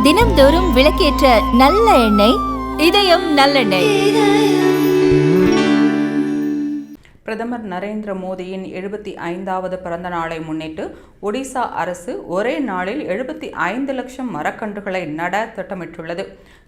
தினம்தோறும் விளக்கேற்ற நல்ல எண்ணெய் இதயம் நல்லெண்ணெய். பிரதமர் நரேந்திர மோடியின் 75வது பிறந்த நாளை முன்னிட்டு ஒடிசா அரசு ஒரே நாளில் 75 லட்சம் மரக்கன்றுகளை நட திட்டமிட்டுள்ளது.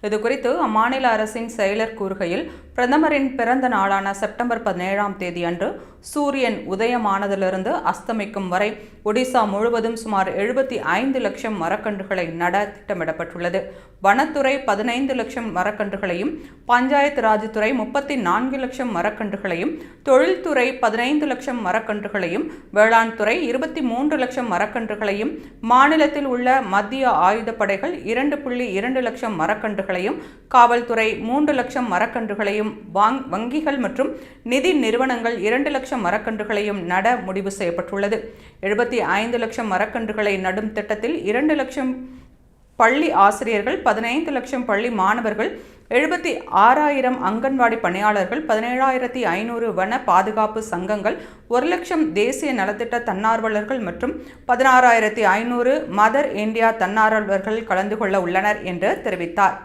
இதுகுறித்து அம்மாநில அரசின் செயலர் கூறுகையில், பிரதமரின் பிறந்த நாளான செப்டம்பர் 17ஆம் தேதி அன்று சூரியன் உதயமானதிலிருந்து அஸ்தமிக்கும் வரை ஒடிசா முழுவதும் சுமார் 75 லட்சம் மரக்கன்றுகளை நட திட்டமிடப்பட்டுள்ளது. வனத்துறை 15 லட்சம் மரக்கன்றுகளையும், பஞ்சாயத்து ராஜ் துறை 34 லட்சம் மரக்கன்றுகளையும், தொழில்துறை 15 லட்சம் மரக்கன்றுகளையும், வேளாண் துறை 23 லட்சம் மரக்கன்றுகளையும், மாநிலத்தில் உள்ள மத்திய ஆயுதப்படைகள் 2.2 லட்சம் மரக்கன்றுகளையும், காவல்துறை 3 லட்சம் மரக்கன்றுகளையும், வங்கிகள் மற்றும் நிதி நிறுவனங்கள் 2 லட்சம் மரக்கன்றுகளையும் நட முடிவு செய்யப்பட்டுள்ளது. 75 லட்சம் மரக்கன்றுகளை நடும் திட்டத்தில் 2 லட்சம் பள்ளி ஆசிரியர்கள், 15 லட்சம் பள்ளி மாணவர்கள், 76,000 அங்கன்வாடி பணியாளர்கள், 17,500 வன பாதுகாப்பு சங்கங்கள், 1 லட்சம் தேசிய நலத்திட்ட தன்னார்வலர்கள் மற்றும் 16,500 மதர் இந்தியா தன்னார்வலர்கள் கலந்து கொள்ள உள்ளனர் என்று தெரிவித்தார்.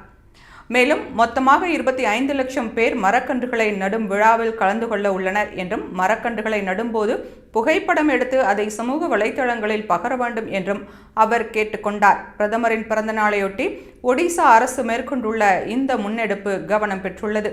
மேலும் மொத்தமாக 25 லட்சம் பேர் மரக்கன்றுகளை நடும் விழாவில் கலந்து கொள்ள உள்ளனர் என்றும், மரக்கன்றுகளை நடும்போது புகைப்படம் எடுத்து அதை சமூக வலைதளங்களில் பகர வேண்டும் என்றும் அவர் கேட்டுக்கொண்டார். பிரதமரின் பிறந்த நாளையொட்டி ஒடிசா அரசு மேற்கொண்டுள்ள இந்த முன்னெடுப்பு கவனம் பெற்றுள்ளது.